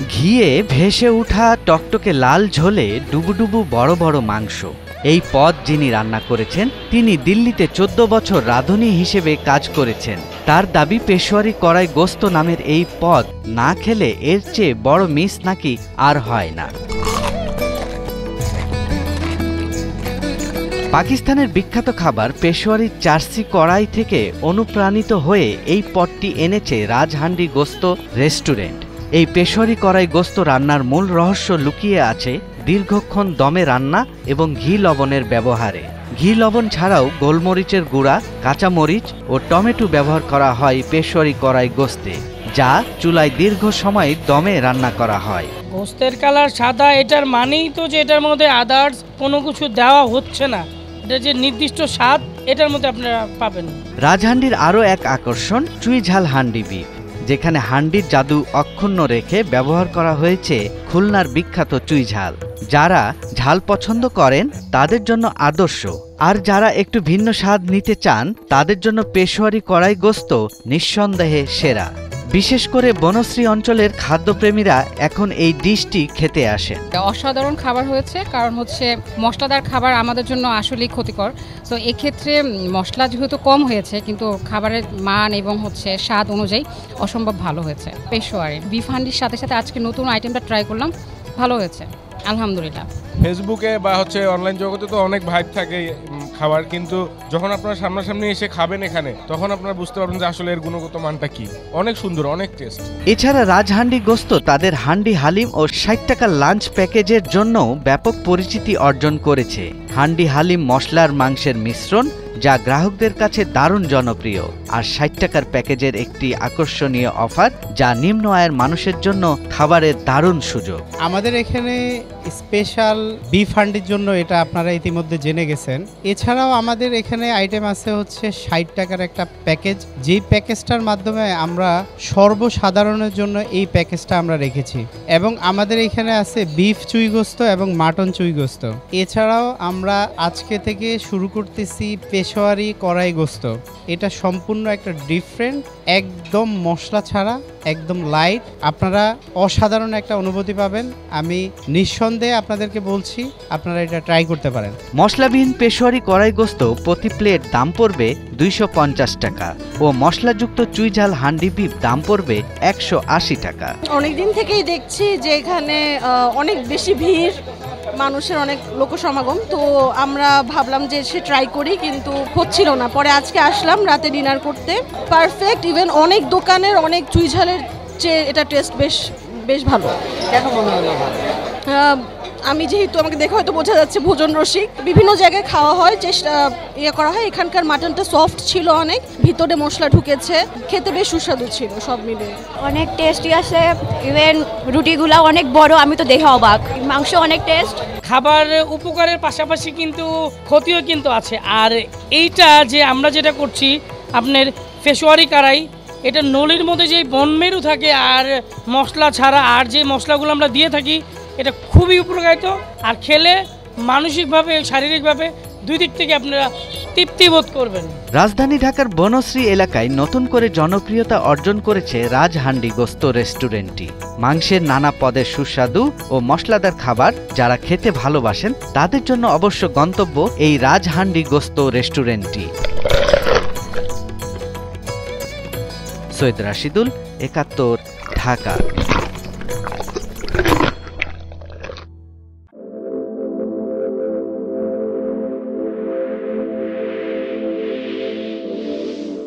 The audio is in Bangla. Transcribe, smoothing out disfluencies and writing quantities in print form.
ঘিয়ে ভেসে ওঠা টকটকে লাল ঝোলে ডুবুডুবু বড় বড় মাংস। এই পদ যিনি রান্না করেছেন তিনি দিল্লিতে 14 বছর রাঁধুনি হিসেবে কাজ করেছেন। তার দাবি পেশোয়ারি কড়াই গোস্ত নামের এই পদ না খেলে এর চেয়ে বড় মিস নাকি আর হয় না। পাকিস্তানের বিখ্যাত খাবার পেশোয়ারি চার্সি কড়াই থেকে অনুপ্রাণিত হয়ে এই পদটি এনেছে রাজহান্ডি গোস্ত রেস্টুরেন্ট। এই পেশোয়ারি কড়াই গোস্ত রান্নার মূল রহস্য লুকিয়ে আছে দীর্ঘক্ষণ দমে রান্না এবং ঘি লবণের ব্যবহারে। ঘি লবণ ছাড়াও গোলমরিচের গুঁড়া, কাঁচামরিচ ও টমেটো ব্যবহার করা হয় পেশোয়ারি কড়াই গোস্তে, যা চুলায় দীর্ঘ সময় দমে রান্না করা হয়। গোস্তের কালার সাদা, এটার মানেই তো যে এটার মধ্যে আদার্স কোনো কিছু দেওয়া হচ্ছে না। এটা যে নির্দিষ্ট স্বাদ এটার মধ্যে আপনারা পাবেন। রাজহান্ডির আরও এক আকর্ষণ চুই ঝাল হান্ডি বিফ, যেখানে হান্ডির জাদু অক্ষুণ্ণ রেখে ব্যবহার করা হয়েছে খুলনার বিখ্যাত চুই ঝাল। যারা ঝাল পছন্দ করেন তাদের জন্য আদর্শ, আর যারা একটু ভিন্ন স্বাদ নিতে চান তাদের জন্য পেশোয়ারি কড়াই গোস্ত নিঃসন্দেহে সেরা। বিশেষ করে বনশ্রী অঞ্চলের খাদ্যপ্রেমীরা এখন এই ডিশটি খেতে আসেন। অসাধারণ খাবার হয়েছে, কারণ হচ্ছে মশলাদার খাবার আমাদের জন্য আসলেই ক্ষতিকর। তো এক্ষেত্রে মশলা যেহেতু কম হয়েছে, কিন্তু খাবারের মান এবং হচ্ছে স্বাদ অনুযায়ী অসম্ভব ভালো হয়েছে। পেশোয়ারি বিফ হান্ডির সাথে সাথে আজকে নতুন আইটেমটা ট্রাই করলাম, ভালো হয়েছে আলহামদুলিল্লাহ। ফেসবুকে বা অনলাইন জগতে তো অনেক ভাইব থাকে খাবার, কিন্তু যখন আপনারা সামনাসামনি এসে খাবেন এখানে, তখন আপনারা বুঝতে পারবেন যে আসলে এর গুণগত মানটা কি। অনেক সুন্দর, অনেক টেস্ট। এছাড়া রাজহান্ডি গোস্ত তাদের হান্ডি হালিম ও 60 টাকার লাঞ্চ প্যাকেজের জন্য ব্যাপক পরিচিতি অর্জন করেছে। হান্ডি হালিম মশলার মাংসের মিশ্রণ, যা গ্রাহকদের কাছে দারুণ জনপ্রিয়, আর 60 টাকার প্যাকেজের একটি আকর্ষণীয় অফার, যা নিম্ন আয়ের মানুষের জন্য খাবারের দারুণ সুযোগ। আমাদের এখানে স্পেশাল বিফ হান্ডির জন্য এটা আপনারা ইতিমধ্যে জেনে গেছেন। এছাড়াও আমাদের এখানে আইটেম আছে হচ্ছে 60 টাকার একটা প্যাকেজ, যেই প্যাকেজটার মাধ্যমে আমরা সর্বসাধারণের জন্য এই প্যাকেজটা আমরা রেখেছি। এবং আমাদের এখানে আছে বিফ চুই গোস্ত এবং মাটন চুই গোস্ত। এছাড়াও আমরা আজকে থেকে শুরু করতেছি পেশোয়ারি কড়াই গোস্ত। এটা সম্পূর্ণ একটা ডিফারেন্ট, একদম মশলা ছাড়া, একদম লাইট। আপনারা অসাধারণ একটা অনুভূতি পাবেন। আমি নিঃসন্দেহে আপনাদেরকে বলছি আপনারা এটা ট্রাই করতে পারেন। মশলাবিহীন পেশোয়ারি কড়াই গোস্ত প্রতি প্লেট দাম পড়বে 250 টাকা ও মশলাযুক্ত চুই ঝাল হান্ডি বিফ দাম পড়বে 180 টাকা। অনেকদিন থেকেই দেখছি যে এখানে অনেক বেশি ভিড়, মানুষের অনেক লোক সমাগম, তো আমরা ভাবলাম যে সে ট্রাই করি, কিন্তু হচ্ছিল না। পরে আজকে আসলাম রাতে ডিনার করতে, পারফেক্ট। ইভেন অনেক দোকানের অনেক চুই ঝালের চেয়ে এটা টেস্ট বেশ ভালো। কেন মনে হলো ভালো? আমি যেহেতু, আমাকে দেখে হয়তো বোঝা যাচ্ছে ভোজন রসিক, বিভিন্ন জায়গায় খাওয়া হয়, চেষ্টা করা হয়। এখানকার মাটনটা সফট ছিল, অনেক ভিতরে মশলা ঢুকেছে, খেতে বেশ সুস্বাদু ছিল। সব মিলে অনেক টেস্টি আছে। ইভেন রুটিগুলো অনেক বড়, আমি তো দেখে অবাক। মাংস অনেক টেস্ট। খাবার উপকারের পাশাপাশি কিন্তু ক্ষতিও কিন্তু আছে। আর এইটা যে আমরা যেটা করছি আপনার পেশোয়ারি কড়াই, এটা নলির মধ্যে যে বনমেরু থাকে আর মশলা ছাড়া, আর যে মশলাগুলো আমরা দিয়ে থাকি, এটা খুবই উপকারিত। আর খেলে মানসিকভাবে শারীরিকভাবে দুই দিক থেকে আপনারা তৃপ্তি বোধ করবেন। রাজধানী ঢাকার বনশ্রী এলাকায় নতুন করে জনপ্রিয়তা অর্জন করেছে রাজহান্ডি গোস্ত রেস্টুরেন্টটি। মাংসের নানা পদের সুস্বাদু ও মশলাদার খাবার যারা খেতে ভালোবাসেন তাদের জন্য অবশ্য গন্তব্য এই রাজহান্ডি গোস্ত রেস্টুরেন্টটি। সৈয়দ রাশিদুল, 71, ঢাকা।